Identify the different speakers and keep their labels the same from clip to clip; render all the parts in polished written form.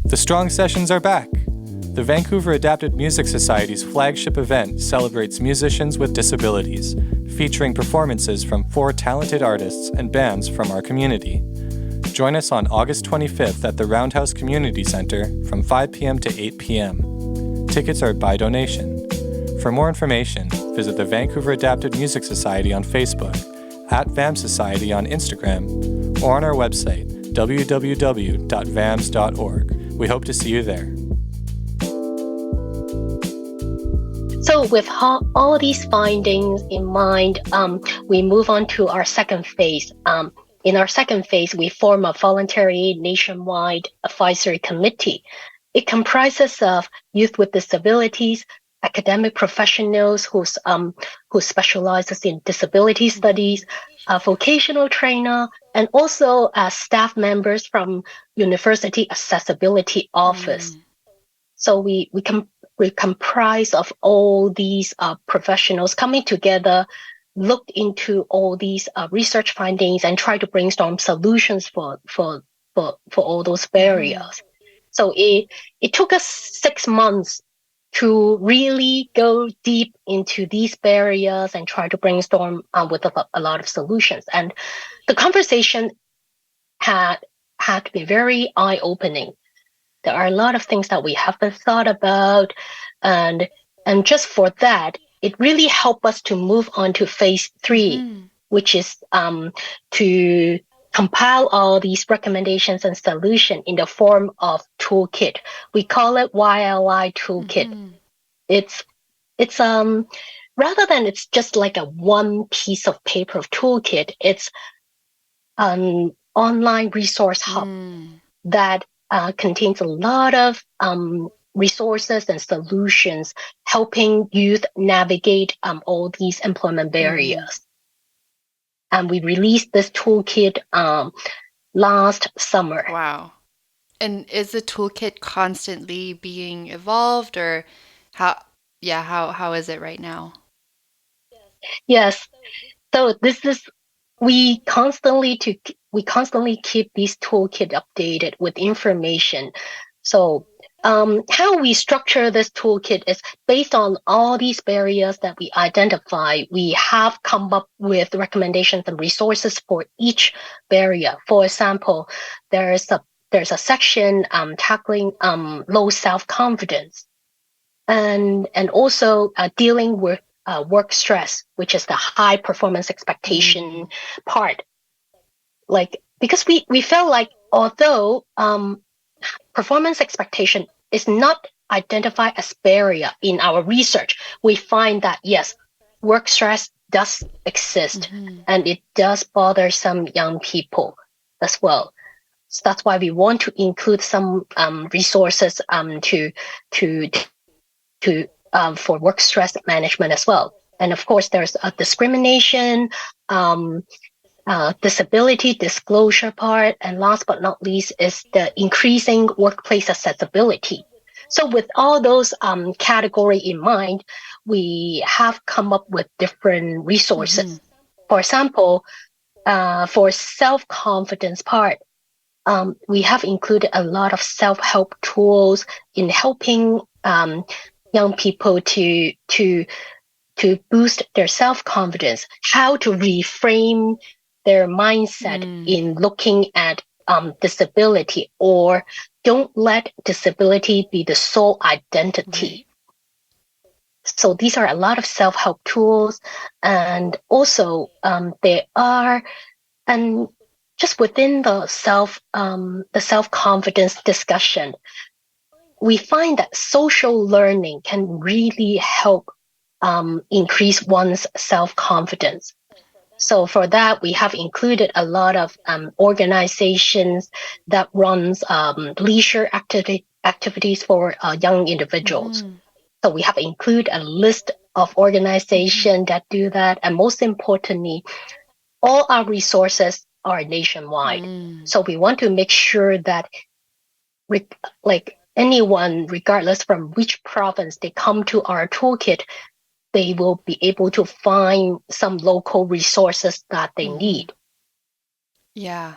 Speaker 1: The Strong Sessions are back. The Vancouver Adapted Music Society's flagship event celebrates musicians with disabilities, featuring performances from 4 talented artists and bands from our community. Join us on August 25th at the Roundhouse Community Centre from 5 p.m. to 8 p.m. Tickets are by donation. For more information, visit the Vancouver Adapted Music Society on Facebook, at VAMS Society on Instagram, or on our website, www.vams.org. We hope to see you there.
Speaker 2: So with all these findings in mind, we move on to our second phase. In our second phase, we form a voluntary nationwide advisory committee. It comprises of youth with disabilities, academic professionals who specializes in disability studies, a vocational trainer, and also staff members from University Accessibility Office. So we comprise of all these professionals coming together, looked into all these research findings and try to brainstorm solutions for all those barriers. So it took us 6 months to really go deep into these barriers and try to brainstorm with a lot of solutions. And the conversation had to be very eye-opening. There are a lot of things that we haven't thought about, and just for that, it really helped us to move on to phase 3, which is to compile all these recommendations and solutions in the form of toolkit. We call it YLI toolkit. It's rather than it's just like a one piece of paper of toolkit, it's an online resource hub that contains a lot of resources and solutions helping youth navigate all these employment barriers. And we released this toolkit last summer.
Speaker 3: Wow. And is the toolkit constantly being evolved, or how is it right now?
Speaker 2: Yes. So we constantly keep this toolkit updated with information. So how we structure this toolkit is based on all these barriers that we identify. We have come up with recommendations and resources for each barrier. For example, there's a section tackling low self-confidence, and also dealing with work stress, which is the high performance expectation part. Like, because we felt like although performance expectation is not identified as barrier in our research, we find that yes, work stress does exist and it does bother some young people as well. So that's why we want to include some resources for work stress management as well. And of course, there's a discrimination, disability disclosure part, and last but not least is the increasing workplace accessibility. So with all those category in mind, we have come up with different resources. For example, for self-confidence part, we have included a lot of self-help tools in helping young people to boost their self-confidence, how to reframe their mindset in looking at disability, or don't let disability be the sole identity. So these are a lot of self-help tools, and also there are, and just within the self-confidence discussion, we find that social learning can really help increase one's self-confidence. So for that, we have included a lot of organizations that runs leisure activities for young individuals. So we have included a list of organizations that do that. And most importantly, all our resources are nationwide. So we want to make sure that anyone, regardless from which province they come to our toolkit, they will be able to find some local resources that they need.
Speaker 3: Yeah,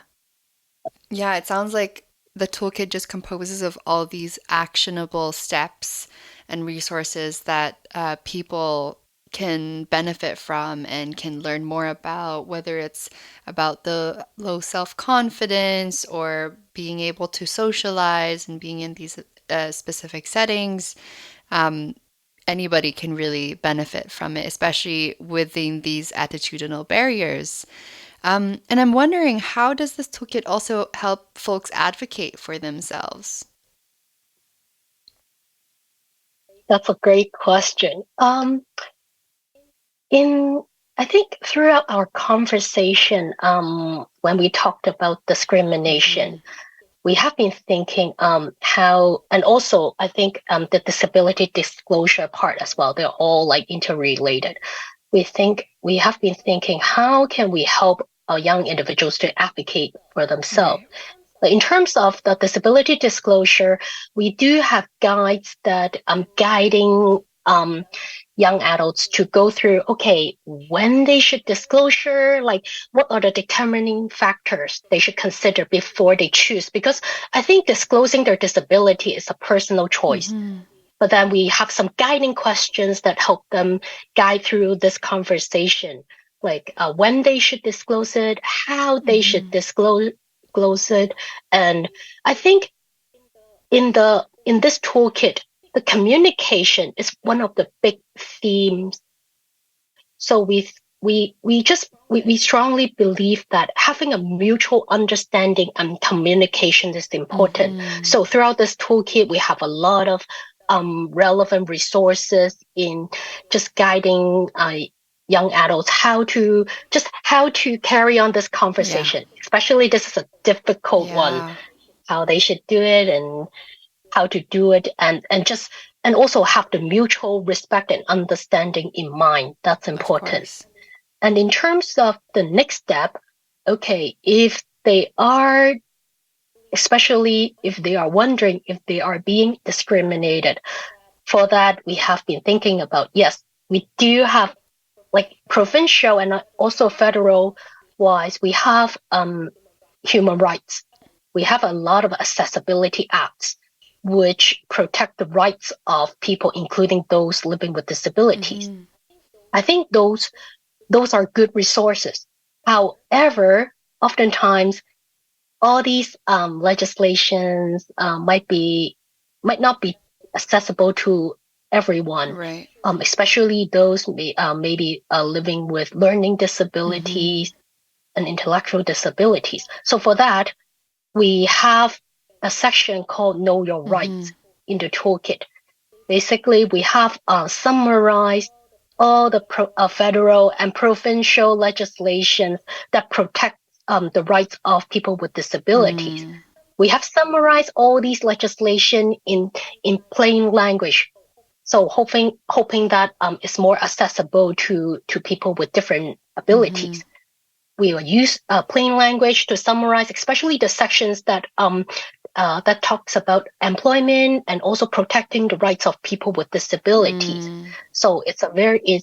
Speaker 3: it sounds like the toolkit just composes of all these actionable steps and resources that people can benefit from and can learn more about, whether it's about the low self-confidence or being able to socialize and being in these specific settings. Um, Anybody can really benefit from it, especially within these attitudinal barriers. And I'm wondering, how does this toolkit also help folks advocate for themselves?
Speaker 2: That's a great question. In I think throughout our conversation, when we talked about discrimination,
Speaker 3: Mm-hmm.
Speaker 2: we have been thinking how, and also I think the disability disclosure part as well. They're all like interrelated. We have been thinking, how can we help our young individuals to advocate for themselves?
Speaker 3: Right.
Speaker 2: But in terms of the disability disclosure, we do have guides that guiding young adults to go through, okay, when they should disclosure, like what are the determining factors they should consider before they choose? Because I think disclosing their disability is a personal choice.
Speaker 3: Mm-hmm.
Speaker 2: But then we have some guiding questions that help them guide through this conversation, like when they should disclose it, how they should
Speaker 3: Mm-hmm.
Speaker 2: disclose it. And I think in this toolkit, the communication is one of the big themes. So we strongly believe that having a mutual understanding and communication is important.
Speaker 3: Mm-hmm.
Speaker 2: So throughout this toolkit, we have a lot of relevant resources in just guiding young adults how to carry on this
Speaker 3: Yeah.
Speaker 2: conversation. Especially this is a difficult one,
Speaker 3: Yeah.
Speaker 2: how they should do it and how to do it, and also have the mutual respect and understanding in mind. That's
Speaker 3: Of
Speaker 2: important.
Speaker 3: course.
Speaker 2: And in terms of the next step, okay, if they are, especially if they are wondering if they are being discriminated, for that, we have been thinking about, yes, we do have like provincial and also federal wise, we have human rights. We have a lot of accessibility acts which protect the rights of people, including those living with disabilities.
Speaker 3: Mm-hmm.
Speaker 2: I think those are good resources. However, oftentimes all these legislations might not be accessible to everyone,
Speaker 3: Right.
Speaker 2: especially those maybe living with learning
Speaker 3: Mm-hmm.
Speaker 2: disabilities and intellectual disabilities. So for that, we have a section called Know Your
Speaker 3: Mm-hmm.
Speaker 2: Rights in the toolkit. Basically, we have summarized all the federal and provincial legislation that protect the rights of people with disabilities.
Speaker 3: Mm.
Speaker 2: We have summarized all these legislation in plain language, so hoping that it's more accessible to people with different
Speaker 3: Mm-hmm.
Speaker 2: abilities. We will use plain language to summarize, especially the sections that talks about employment and also protecting the rights of people with disabilities.
Speaker 3: Mm.
Speaker 2: So it's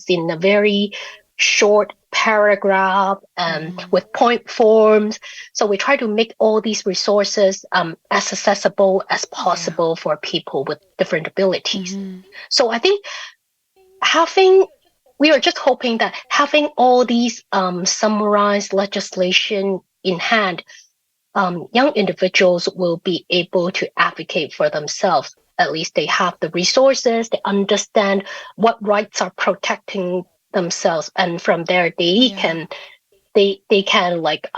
Speaker 2: in a very short paragraph and
Speaker 3: Mm-hmm.
Speaker 2: with point forms. So we try to make all these resources as accessible as
Speaker 3: Yeah.
Speaker 2: possible for people with different abilities.
Speaker 3: Mm-hmm.
Speaker 2: So I think having we are just hoping that having all these summarized legislation in hand, young individuals will be able to advocate for themselves. At least they have the resources, they understand what rights are protecting themselves, and from there
Speaker 3: Yeah.
Speaker 2: they can like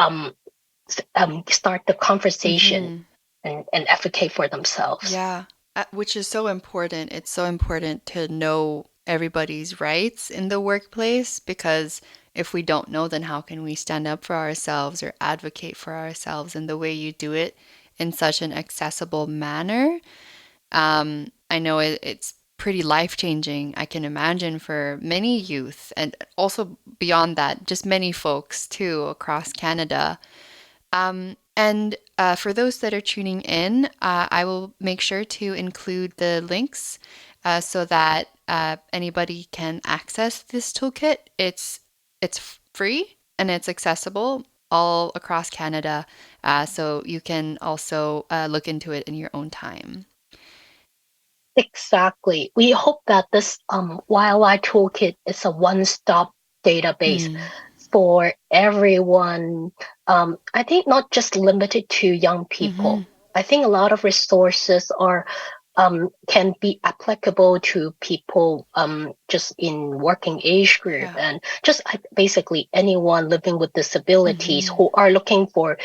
Speaker 2: start the conversation
Speaker 3: Mm-hmm.
Speaker 2: and advocate for themselves.
Speaker 3: Yeah. Which is so important. It's so important to know everybody's rights in the workplace because if we don't know, then how can we stand up for ourselves or advocate for ourselves? And the way you do it in such an accessible manner, I know it's pretty life-changing, I can imagine, for many youth and also beyond that, just many folks too across Canada. And for those that are tuning in, I will make sure to include the links so that anybody can access this toolkit. It's free and it's accessible all across Canada. So you can also look into it in your own time.
Speaker 2: Exactly. We hope that this YLI toolkit is a one-stop database for everyone. I think not just limited to young people. I think a lot of resources are can be applicable to people just in working age group and just basically anyone living with disabilities who are looking for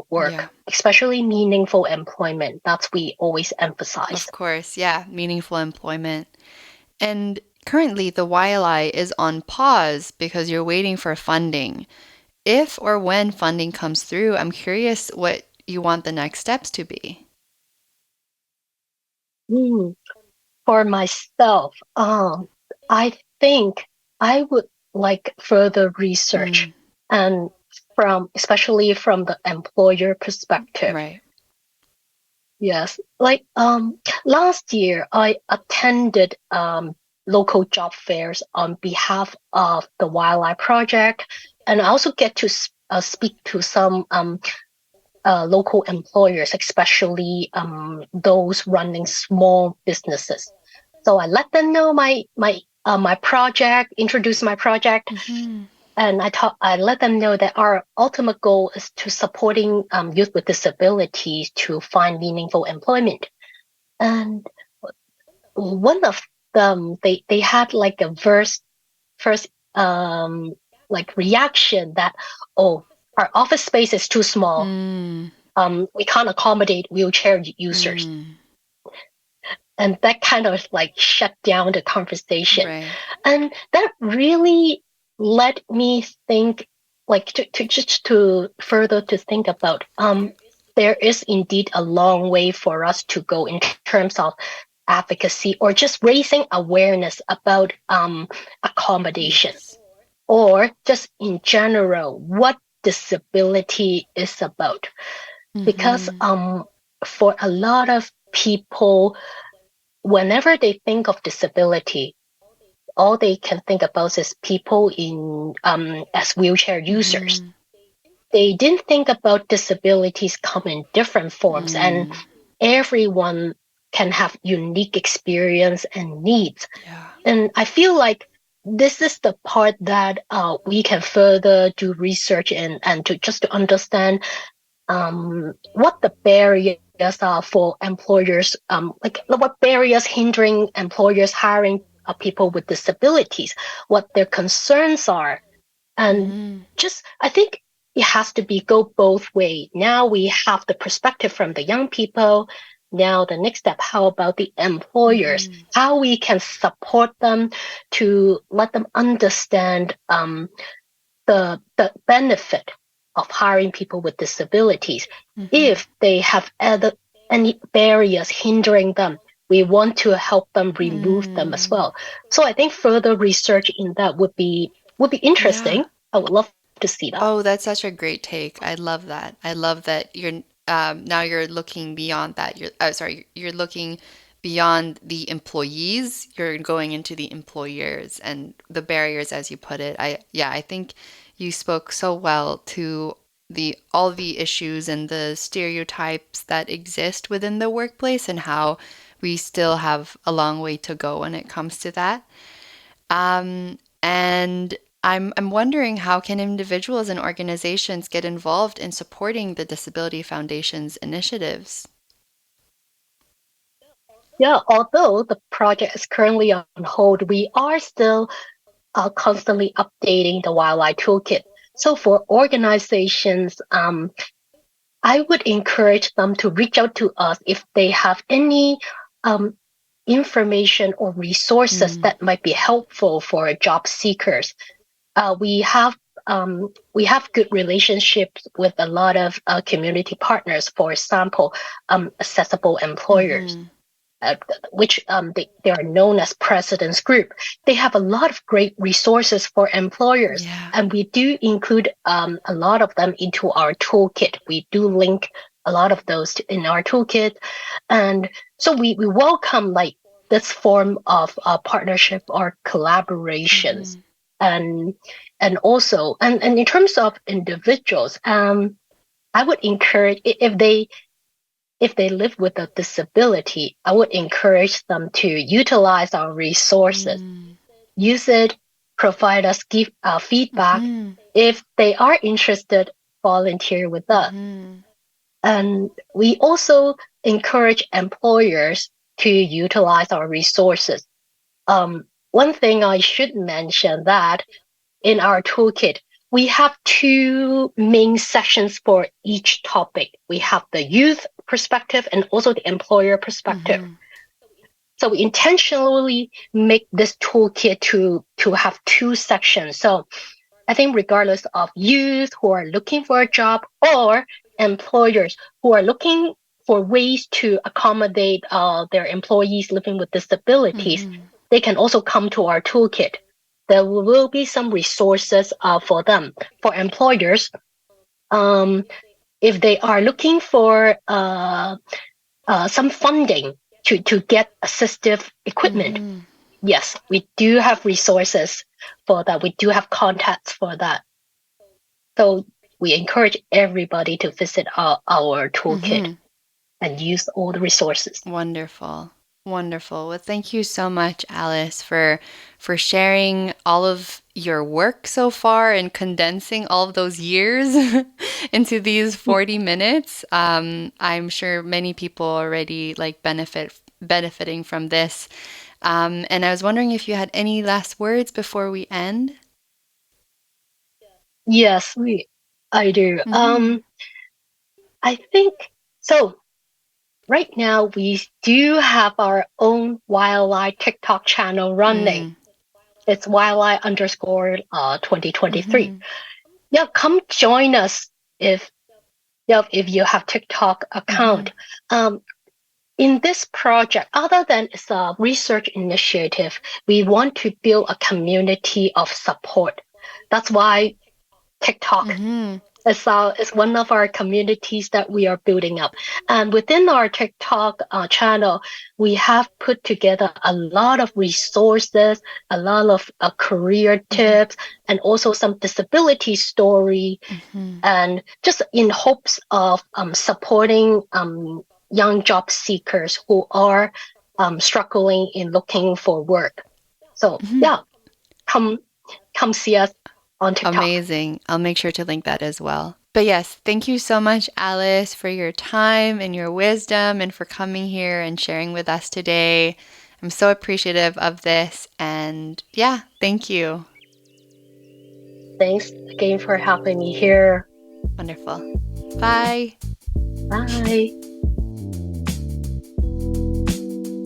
Speaker 2: work, especially meaningful employment. That's we always emphasize.
Speaker 3: Of course, yeah, meaningful employment. And currently, the YLI is on pause because you're waiting for funding. If or when funding comes through, I'm curious what you want the next steps to be.
Speaker 2: For myself, I think I would like further research and especially from the employer perspective.
Speaker 3: Right.
Speaker 2: Yes, like last year I attended local job fairs on behalf of the YLI project, and I also get to speak to some local employers, especially those running small businesses. So I let them know my project, introduce my project, and I let them know that our ultimate goal is to supporting youth with disabilities to find meaningful employment. And one of them, they had like a first like reaction that, oh, our office space is too small. We can't accommodate wheelchair users. And that kind of like shut down the conversation.
Speaker 3: Right.
Speaker 2: And that really let me think, like to further to think about, there is indeed a long way for us to go in terms of advocacy or just raising awareness about accommodation, or just in general what disability is about. Because for a lot of people, whenever they think of disability, all they can think about is people in as wheelchair users. They didn't think about disabilities come in different forms, and everyone can have unique experience and needs. And I feel like this is the part that we can further do research in, and to just to understand what the barriers are for employers, like what barriers hindering employers hiring people with disabilities, what their concerns are. And just, I think it has to be go both way. Now we have the perspective from the young people. Now the next step, how about the employers? How we can support them to let them understand the benefit of hiring people with disabilities. If they have any barriers hindering them, we want to help them remove them as well. So I think further research in that would be interesting.
Speaker 3: Yeah.
Speaker 2: I would love to see that.
Speaker 3: Oh, that's such a great take. I love that. I love that you're now you're looking beyond that. You're looking beyond the employees. You're going into the employers and the barriers, as you put it. I think you spoke so well to the all the issues and the stereotypes that exist within the workplace and how we still have a long way to go when it comes to that. And I'm wondering, how can individuals and organizations get involved in supporting the Disability Foundation's initiatives?
Speaker 2: Yeah, although the project is currently on hold, we are still constantly updating the YLI toolkit. So for organizations, I would encourage them to reach out to us if they have any information or resources that might be helpful for job seekers. We have good relationships with a lot of community partners. For example, accessible employers. Which they are known as President's Group. They have a lot of great resources for employers, and we do include a lot of them into our toolkit. We do link a lot of those in our toolkit, and so we welcome like this form of partnership or collaborations. and also and in terms of individuals, I would encourage if they live with a disability, I would encourage them to utilize our resources, use it, provide us feedback. If they are interested, volunteer with us. And we also encourage employers to utilize our resources. One thing I should mention that in our toolkit, we have two main sections for each topic. We have the youth perspective and also the employer perspective. So we intentionally make this toolkit to have two sections. So I think regardless of youth who are looking for a job or employers who are looking for ways to accommodate their employees living with disabilities, they can also come to our toolkit. There will be some resources for them. For employers, if they are looking for some funding to get assistive equipment, yes, we do have resources for that. We do have contacts for that. So we encourage everybody to visit our toolkit and use all the resources.
Speaker 3: Wonderful. Wonderful. Well, thank you so much, Alice, for sharing all of your work so far and condensing all of those years into these 40 minutes. I'm sure many people already benefiting from this. And I was wondering if you had any last words before we end.
Speaker 2: Yes, I do. I think so. Right now, we do have our own YLI TikTok channel running. It's YLI _ 2023. Yeah, come join us if you have TikTok account. In this project, other than it's a research initiative, we want to build a community of support. That's why TikTok is one of our communities that we are building up. And within our TikTok channel, we have put together a lot of resources, a lot of career tips, and also some disability story, and just in hopes of supporting young job seekers who are struggling in looking for work. So yeah, come see us on TikTok.
Speaker 3: Amazing. I'll make sure to link that as well. But yes, thank you so much, Alice, for your time and your wisdom and for coming here and sharing with us today. I'm so appreciative of this. And yeah, thank you.
Speaker 2: Thanks again for having me here.
Speaker 3: Wonderful. Bye.
Speaker 2: Bye.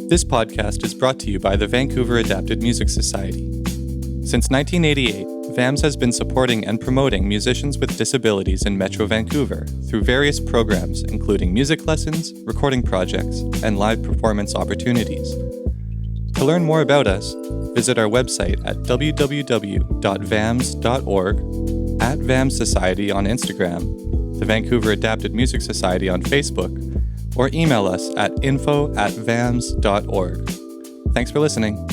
Speaker 1: This podcast is brought to you by the Vancouver Adapted Music Society. Since 1988, VAMS has been supporting and promoting musicians with disabilities in Metro Vancouver through various programs, including music lessons, recording projects, and live performance opportunities. To learn more about us, visit our website at www.vams.org, at VAMS Society on Instagram, the Vancouver Adapted Music Society on Facebook, or email us at info@vams.org. Thanks for listening.